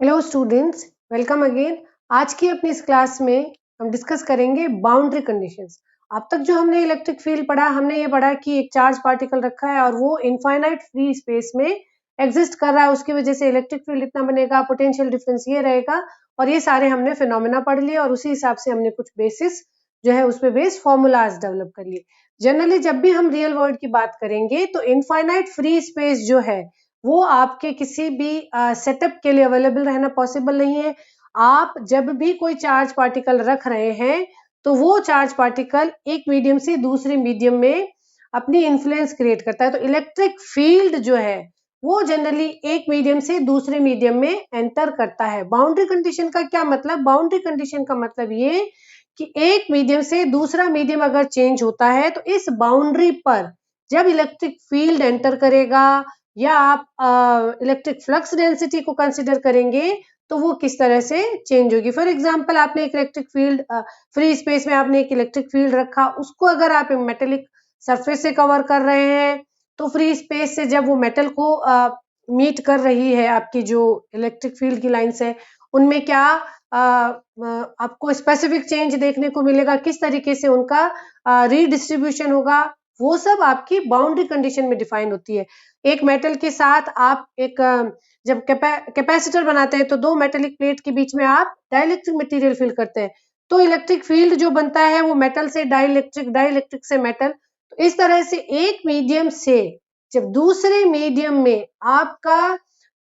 Hello students, welcome again. आज की अपनी इस क्लास में हम डिस्कस करेंगे बाउंड्री कंडीशंस। अब तक जो हमने इलेक्ट्रिक फील्ड पढ़ा, हमने ये पढ़ा कि एक चार्ज पार्टिकल रखा है और वो इनफाइनाइट फ्री स्पेस में एग्जिस्ट कर रहा है। उसकी वजह से इलेक्ट्रिक फील्ड इतना बनेगा, पोटेंशियल डिफरेंस ये रहेगा, और ये सारे हमने फिनोमेना पढ़ लिए और उसी हिसाब से हमने कुछ बेसिस जो है उस पे बेस्ड फॉर्मूलाज डेवलप कर लिए। जनरली जब भी हम रियल वर्ल्ड की बात करेंगे तो इनफाइनाइट फ्री स्पेस जो है वो आपके किसी भी सेटअप के लिए अवेलेबल रहना पॉसिबल नहीं है। आप जब भी कोई चार्ज पार्टिकल रख रहे हैं तो वो चार्ज पार्टिकल एक मीडियम से दूसरे मीडियम में अपनी इन्फ्लुएंस क्रिएट करता है। तो इलेक्ट्रिक फील्ड जो है वो जनरली एक मीडियम से दूसरे मीडियम में एंटर करता है। बाउंड्री कंडीशन का क्या मतलब? बाउंड्री कंडीशन का मतलब ये कि एक मीडियम से दूसरा मीडियम अगर चेंज होता है तो इस बाउंड्री पर जब इलेक्ट्रिक फील्ड एंटर करेगा या आप इलेक्ट्रिक फ्लक्स डेंसिटी को कंसिडर करेंगे तो वो किस तरह से चेंज होगी। फॉर एग्जांपल, आपने एक इलेक्ट्रिक फील्ड फ्री स्पेस में आपने एक इलेक्ट्रिक फील्ड रखा, उसको अगर आप मेटेलिक सरफेस से कवर कर रहे हैं तो फ्री स्पेस से जब वो मेटल को मीट कर रही है, आपकी जो इलेक्ट्रिक फील्ड की लाइंस है उनमें क्या आपको स्पेसिफिक चेंज देखने को मिलेगा, किस तरीके से उनका रीडिस्ट्रीब्यूशन होगा, वो सब आपकी बाउंड्री कंडीशन में डिफाइन होती है। एक मेटल के साथ आप एक जब कैपेसिटर बनाते हैं तो दो मेटेलिक प्लेट के बीच में आप डाइलेक्ट्रिक मटेरियल फिल करते हैं, तो इलेक्ट्रिक फील्ड जो बनता है वो मेटल से डाइलेक्ट्रिक, डाइलेक्ट्रिक से मेटल। तो इस तरह से एक मीडियम से जब दूसरे मीडियम में आपका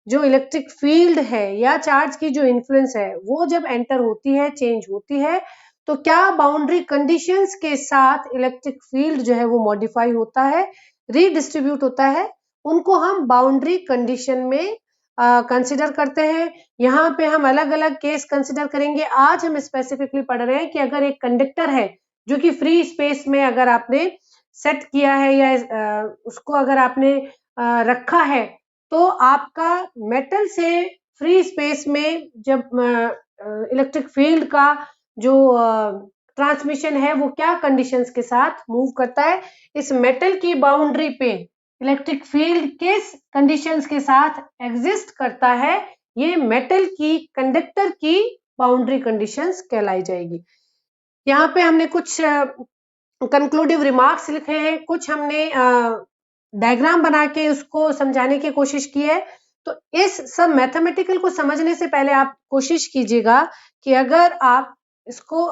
जो इलेक्ट्रिक फील्ड है या चार्ज की जो इन्फ्लुएंस है वो जब एंटर होती है, चेंज होती है, तो क्या बाउंड्री कंडीशंस के साथ इलेक्ट्रिक फील्ड जो है वो मॉडिफाई होता है, रीडिस्ट्रीब्यूट होता है, उनको हम बाउंड्री कंडीशन में कंसिडर करते हैं। यहाँ पे हम अलग अलग केस कंसिडर करेंगे। आज हम स्पेसिफिकली पढ़ रहे हैं कि अगर एक कंडक्टर है जो कि फ्री स्पेस में अगर आपने सेट किया है या उसको अगर आपने रखा है, तो आपका मेटल से फ्री स्पेस में जब इलेक्ट्रिक फील्ड का जो ट्रांसमिशन है वो क्या कंडीशंस के साथ मूव करता है, इस मेटल की बाउंड्री पे इलेक्ट्रिक फील्ड किस कंडीशंस के साथ एग्जिस्ट करता है, ये मेटल की कंडक्टर की बाउंड्री कंडीशंस कहलाई जाएगी। यहाँ पे हमने कुछ कंक्लूडिव रिमार्क्स लिखे हैं, कुछ हमने डायग्राम बना के उसको समझाने की कोशिश की है। तो इस सब मैथमेटिकल को समझने से पहले आप कोशिश कीजिएगा कि अगर आप इसको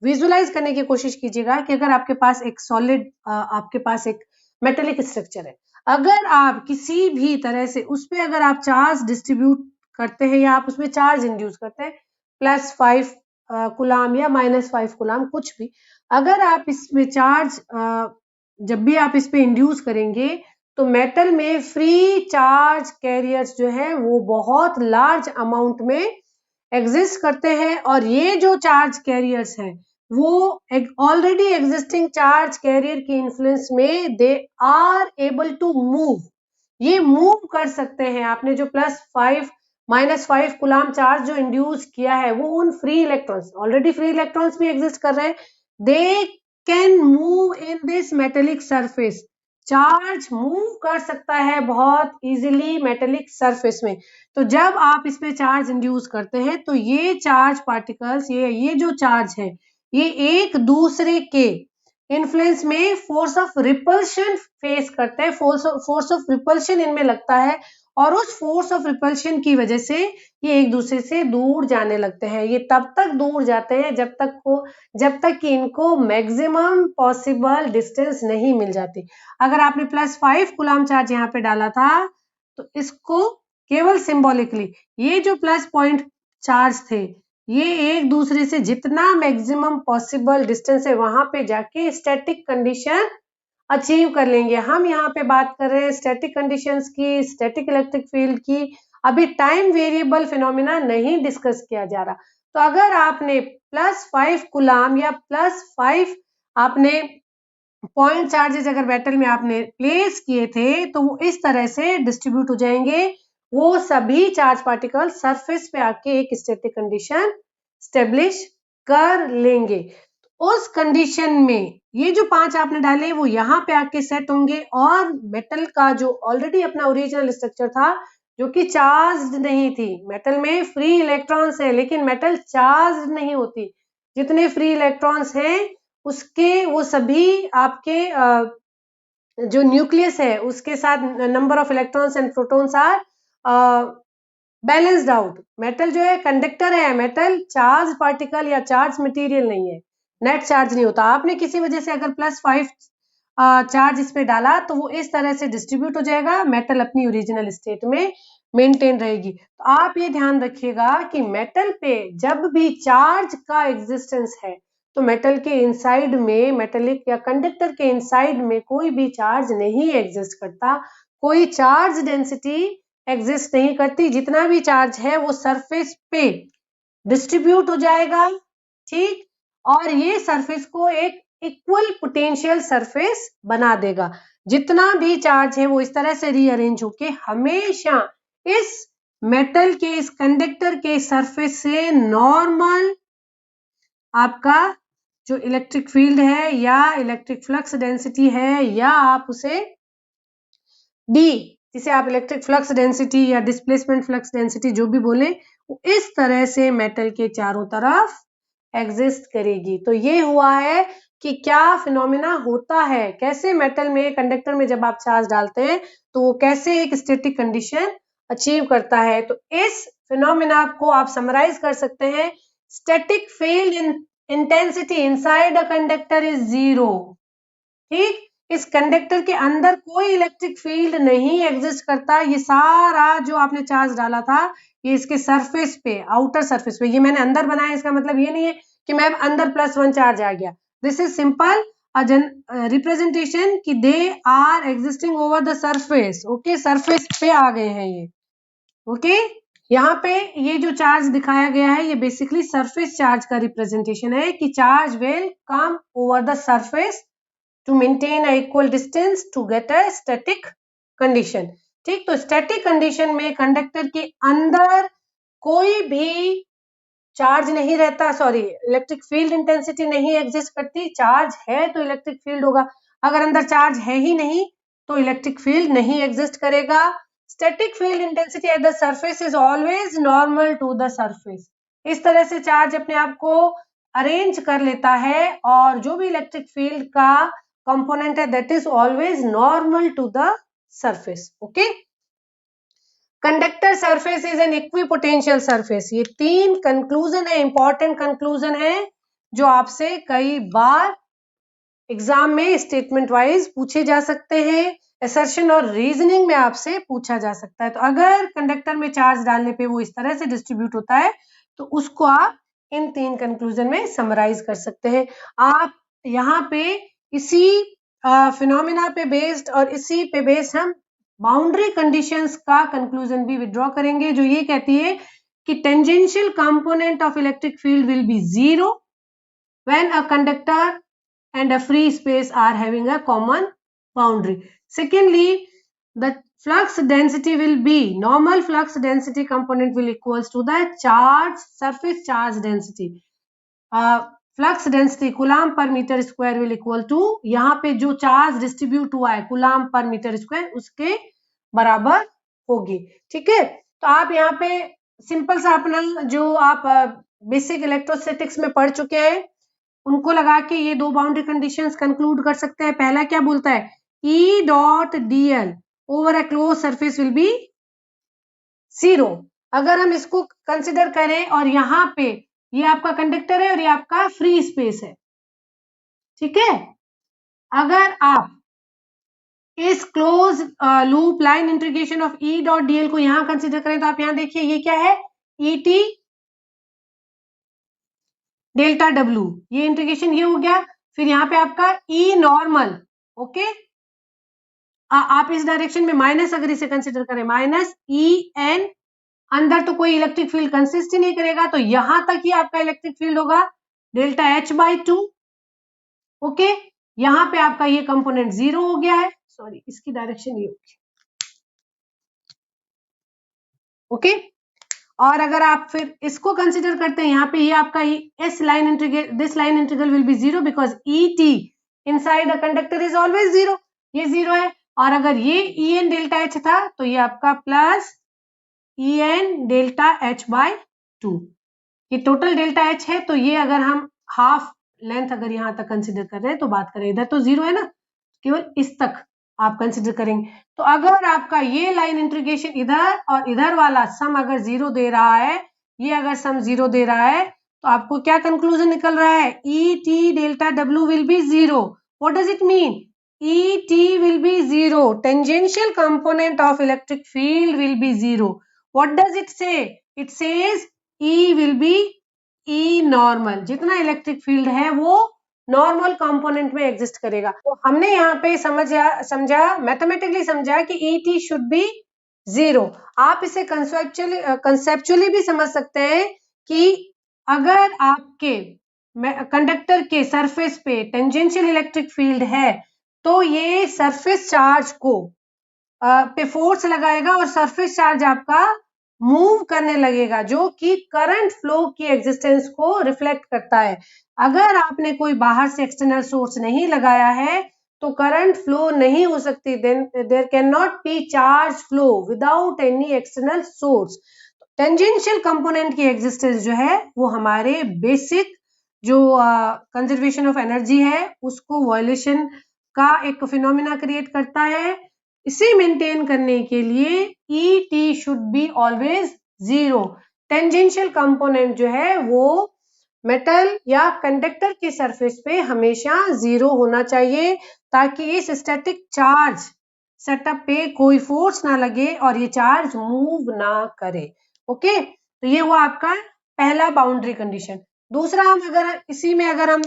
विजुलाइज करने की कोशिश कीजिएगा कि अगर आपके पास एक सॉलिड, आपके पास एक मेटेलिक स्ट्रक्चर है, अगर आप किसी भी तरह से उस पे अगर आप चार्ज डिस्ट्रीब्यूट करते हैं या आप उसमें चार्ज इंड्यूस करते हैं, +5 कुलाम या -5 कुलाम, कुछ भी, अगर आप इसमें चार्ज जब भी आप इस पे इंड्यूस करेंगे तो मेटल में फ्री चार्ज कैरियर्स जो है वो बहुत लार्ज अमाउंट में एग्जिस्ट करते हैं, और ये जो चार्ज कैरियर्स हैं वो ऑलरेडी एग्जिस्टिंग चार्ज कैरियर की इन्फ्लुएंस में they are able to move, ये मूव कर सकते हैं। आपने जो +5 -5 कुलाम चार्ज जो इंड्यूस किया है वो उन free electrons, already free electrons भी एग्जिस्ट कर रहे हैं, they can move in this metallic surface. Charge move कर सकता है बहुत इजीली मेटेलिक सरफेस में। तो जब आप इस पे चार्ज इंड्यूस करते हैं तो ये चार्ज पार्टिकल्स, ये जो चार्ज है, ये एक दूसरे के इन्फ्लुएंस में फोर्स ऑफ रिपल्शन फेस करते हैं, फोर्स ऑफ रिपल्शन इनमें लगता है, और उस फोर्स ऑफ रिपल्शन की वजह से ये एक दूसरे से दूर जाने लगते हैं। ये तब तक दूर जाते हैं जब तक कि इनको मैक्सिमम पॉसिबल डिस्टेंस नहीं मिल जाती। अगर आपने +5 कूलम चार्ज यहाँ पे डाला था तो इसको केवल सिंबॉलिकली, ये जो प्लस पॉइंट चार्ज थे ये एक दूसरे से जितना मैक्सिमम पॉसिबल डिस्टेंस है वहां पे जाके स्टैटिक कंडीशन अचीव कर लेंगे। हम यहाँ पे बात कर रहे हैं स्टैटिक कंडीशंस की, स्टैटिक इलेक्ट्रिक फील्ड की, अभी टाइम वेरिएबल फिनोमिना नहीं डिस्कस किया जा रहा। तो अगर आपने +5 कूलम या +5 आपने पॉइंट चार्जेस अगर मेटल में आपने प्लेस किए थे तो वो इस तरह से डिस्ट्रीब्यूट हो जाएंगे, वो सभी चार्ज पार्टिकल सरफेस पे आके एक स्टैटिक कंडीशन स्टेब्लिश कर लेंगे। उस कंडीशन में ये जो 5 आपने डाले वो यहाँ पे आके सेट होंगे और मेटल का जो ऑलरेडी अपना ओरिजिनल स्ट्रक्चर था जो कि चार्ज नहीं थी। मेटल में फ्री इलेक्ट्रॉन्स है लेकिन मेटल चार्ज नहीं होती। जितने फ्री इलेक्ट्रॉन्स हैं उसके वो सभी आपके जो न्यूक्लियस है उसके साथ number of electrons and protons are balanced out. Metal जो है कंडक्टर है, मेटल चार्ज पार्टिकल या चार्ज मटेरियल नहीं है, नेट चार्ज नहीं होता। आपने किसी वजह से अगर +5 चार्ज इस पे डाला तो वो इस तरह से डिस्ट्रीब्यूट हो जाएगा, मेटल अपनी ओरिजिनल स्टेट में मेंटेन रहेगी। तो आप ये ध्यान रखिएगा कि मेटल पे जब भी चार्ज का एग्जिस्टेंस है तो मेटल के इनसाइड में, मेटेलिक या कंडक्टर के इनसाइड में कोई भी चार्ज नहीं एग्जिस्ट करता, कोई चार्ज डेंसिटी एग्जिस्ट नहीं करती। जितना भी चार्ज है वो सरफेस पे डिस्ट्रीब्यूट हो जाएगा, ठीक, और ये सरफेस को एक इक्वल पोटेंशियल सरफेस बना देगा। जितना भी चार्ज है वो इस तरह से रीअरेंज होके हमेशा इस मेटल के, इस कंडक्टर के सरफेस से नॉर्मल आपका जो इलेक्ट्रिक फील्ड है या इलेक्ट्रिक फ्लक्स डेंसिटी है, या आप उसे डी, जिसे आप इलेक्ट्रिक फ्लक्स डेंसिटी या डिस्प्लेसमेंट फ्लक्स डेंसिटी जो भी बोले, वो इस तरह से मेटल के चारों तरफ एग्जिस्ट करेगी। तो ये हुआ है कि क्या फिनोमिना होता है, कैसे मेटल में, कंडक्टर में जब आप चार्ज डालते हैं तो वो कैसे एक स्टैटिक कंडीशन अचीव करता है। तो इस फिनोमिना को आप समराइज कर सकते हैं, static field intensity inside a conductor is 0, ठीक। इस कंडक्टर के अंदर कोई इलेक्ट्रिक फील्ड नहीं एग्जिस्ट करता। ये सारा जो आपने चार्ज डाला था ये इसके सरफेस पे, आउटर सरफेस पे, ये मैंने अंदर बनाया, इसका मतलब ये नहीं है कि मैम अंदर +1 चार्ज आ गया। दिस इज सिंपल रिप्रेजेंटेशन कि they are existing over the surface. Okay, surface पे आ गए हैं ये। ओके, यहाँ पे ये जो चार्ज दिखाया गया है ये बेसिकली सरफेस चार्ज का रिप्रेजेंटेशन है कि charge will come over the surface to maintain a equal distance to get a static condition, ठीक। तो static condition में कंडक्टर के अंदर कोई भी चार्ज नहीं रहता, सॉरी, इलेक्ट्रिक फील्ड इंटेंसिटी नहीं एग्जिस्ट करती। चार्ज है तो इलेक्ट्रिक फील्ड होगा, अगर अंदर चार्ज है ही नहीं तो इलेक्ट्रिक फील्ड नहीं एग्जिस्ट करेगा। Static field intensity at the surface is always normal to the surface. इस तरह से चार्ज अपने आप को अरेंज कर लेता है और जो भी इलेक्ट्रिक फील्ड का कंपोनेंट है that is always normal to the surface. Okay, conductor surface is an equipotential surface. ये 3 कंक्लूजन है, इंपॉर्टेंट कंक्लूजन है जो आपसे कई बार एग्जाम में स्टेटमेंट वाइज पूछे जा सकते हैं, असर्शन और रीजनिंग में आपसे पूछा जा सकता है। तो अगर कंडक्टर में चार्ज डालने पे वो इस तरह से डिस्ट्रीब्यूट होता है तो उसको आप इन 3 कंक्लूजन में समराइज कर सकते हैं। आप यहाँ पे इसी फिनोमिना पे बेस्ड और इसी पे बेस्ड हम बाउंड्री कंडीशंस का कंक्लूजन भी विड्रॉ करेंगे जो ये कहती है कि tangential component of electric field will be 0 when a conductor and a free space are having a common boundary. Secondly, the flux density will be, normal flux density component will equals to the charge, surface charge density. Flux density coulomb per meter square will equal to, यहाँ पे जो charge distribute हुआ है coulomb per meter square उसके बराबर होगी, ठीक है। तो आप यहाँ पे सिंपल सा अपना जो आप बेसिक इलेक्ट्रोस्टैटिक्स में पढ़ चुके हैं उनको लगा के ये 2 बाउंड्री कंडीशंस कंक्लूड कर सकते हैं। पहला क्या बोलता है, E dot dl over a close surface will be 0। अगर हम इसको कंसिडर करें और यहाँ पे ये आपका कंडक्टर है और ये आपका फ्री स्पेस है, ठीक है। अगर आप इस close loop line integration of E dot dl को यहाँ कंसिडर करें तो आप यहाँ देखिए ये क्या है, ET डेल्टा W, ये इंटीग्रेशन ये हो गया। फिर यहाँ पे आपका E नॉर्मल, ओके, आप इस डायरेक्शन में माइनस अगर इसे कंसिडर करें माइनस EN, अंदर तो कोई इलेक्ट्रिक फील्ड कंसिस्ट ही नहीं करेगा तो यहां तक ही आपका इलेक्ट्रिक फील्ड होगा डेल्टा H/2, ओके। यहाँ पे आपका ये कंपोनेंट 0 हो गया है, सॉरी इसकी डायरेक्शन ये होगी, ओके। और अगर आप फिर इसको कंसिडर करते हैं यहाँ पे ये आपका इस line integral, this line integral will be 0 because ET inside the conductor is always 0, ये 0 है। और अगर ये EN डेल्टा H था तो ये आपका plus En delta H by 2। ये टोटल डेल्टा H है, तो ये अगर हम हाफ लेंथ अगर यहां तक कंसिडर कर रहे हैं तो बात करें, इधर तो 0 है ना, केवल इस तक आप कंसिडर करेंगे। तो अगर आपका ये लाइन इंटीग्रेशन इधर और इधर वाला सम अगर 0 दे रहा है, ये अगर सम 0 दे रहा है, तो आपको क्या कंक्लूजन निकल रहा है? ET delta W will be 0। What does it mean? ET will be 0. Tangential component of electric field will be 0. What does it say? It says E will be E normal. जितना electric field है वो normal component में exist करेगा। तो हमने यहाँ पे समझा मैथमेटिकली समझा कि ET शुड बी 0। आप इसे कंसेप्चुअली भी समझ सकते हैं कि अगर आपके कंडक्टर के सरफेस पे टेंजेंशियल इलेक्ट्रिक फील्ड है, तो ये सरफेस चार्ज को पे फोर्स लगाएगा और सरफेस चार्ज आपका मूव करने लगेगा, जो कि करंट फ्लो की एग्जिस्टेंस को रिफ्लेक्ट करता है। अगर आपने कोई बाहर से एक्सटर्नल सोर्स नहीं लगाया है तो करंट फ्लो नहीं हो सकती। There can not be charge flow without any external source. Tangential component की एग्जिस्टेंस जो है वो हमारे बेसिक जो कंजर्वेशन ऑफ एनर्जी है उसको वायलेशन का एक फिनोमिना क्रिएट करता है। इसे मेंटेन करने के लिए ET should be always 0। Tangential component जो है वो मेटल या कंडक्टर के सरफेस पे हमेशा 0 होना चाहिए, ताकि इस स्टैटिक चार्ज सेटअप पे कोई फोर्स ना लगे और ये चार्ज मूव ना करे। ओके, तो ये हुआ आपका पहला बाउंड्री कंडीशन। दूसरा, हम अगर इसी में अगर हम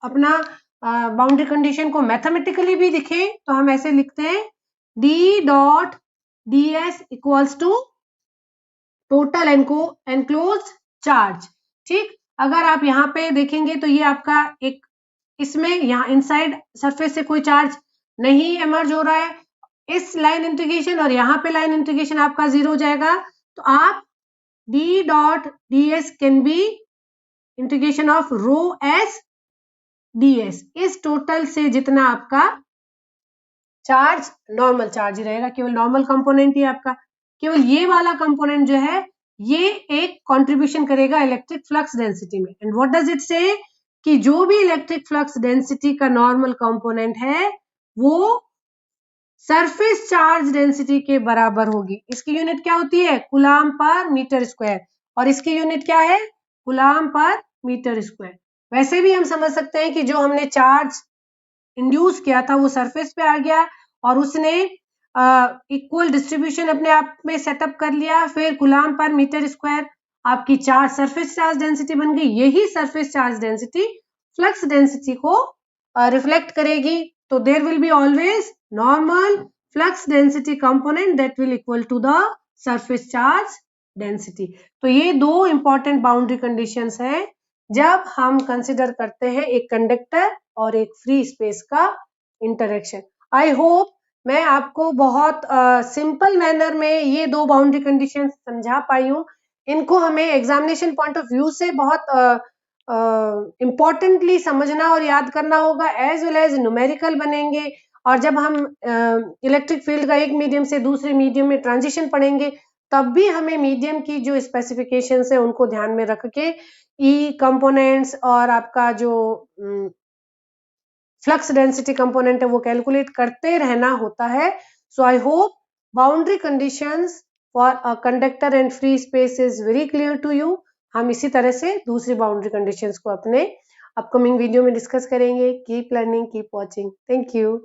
अपना बाउंड्री कंडीशन को मैथमेटिकली भी दिखें तो हम ऐसे लिखते हैं D dot DS equals to total enclose charge. ठीक, अगर आप यहाँ पे देखेंगे तो ये आपका एक इसमें यहाँ इनसाइड सरफेस से कोई चार्ज नहीं एमर्ज हो रहा है, इस लाइन इंटीग्रेशन और यहाँ पे लाइन इंटीग्रेशन आपका 0 हो जाएगा। तो आप D dot DS can be integration of rho S DS। इस टोटल से जितना आपका चार्ज नॉर्मल चार्ज ही रहेगा, केवल नॉर्मल कंपोनेंट ही आपका, केवल ये वाला कंपोनेंट जो है ये एक कंट्रीब्यूशन करेगा इलेक्ट्रिक फ्लक्स डेंसिटी में। एंड व्हाट डज इट से कि जो भी इलेक्ट्रिक फ्लक्स डेंसिटी का नॉर्मल कंपोनेंट है वो सरफेस चार्ज डेंसिटी के बराबर होगी। इसकी यूनिट क्या होती है? कूलाम पर मीटर स्क्वायर, और इसकी यूनिट क्या है? कूलाम पर मीटर स्क्वायर। वैसे भी हम समझ सकते हैं कि जो हमने चार्ज इंड्यूस किया था वो सरफेस पे आ गया और उसने इक्वल डिस्ट्रीब्यूशन अपने आप में सेटअप कर लिया, फिर कूलाम पर मीटर स्क्वायर आपकी चार्ज सरफेस चार्ज डेंसिटी बन गई। यही surface charge density flux density को रिफ्लेक्ट करेगी। तो there will be always normal flux density component that will equal to the surface charge density. तो ये दो इंपॉर्टेंट बाउंड्री कंडीशंस हैं जब हम कंसिडर करते हैं एक कंडक्टर और एक फ्री स्पेस का इंटरेक्शन। आई होप मैं आपको बहुत सिंपल मैनर में ये दो बाउंड्री कंडीशन समझा पाई हूँ। इनको हमें एग्जामिनेशन पॉइंट ऑफ व्यू से बहुत इम्पोर्टेंटली समझना और याद करना होगा, एज वेल एज न्यूमेरिकल बनेंगे। और जब हम इलेक्ट्रिक फील्ड का एक मीडियम से दूसरे मीडियम में ट्रांजिशन पढ़ेंगे तब भी हमें मीडियम की जो स्पेसिफिकेशंस है उनको ध्यान में रख के ई कंपोनेंट्स और आपका जो फ्लक्स डेंसिटी कंपोनेंट है वो कैलकुलेट करते रहना होता है। So I hope boundary conditions for a conductor and free space is very clear to you. हम इसी तरह से दूसरी बाउंड्री कंडीशंस को अपने अपकमिंग वीडियो में डिस्कस करेंगे। Keep learning, keep watching. Thank you.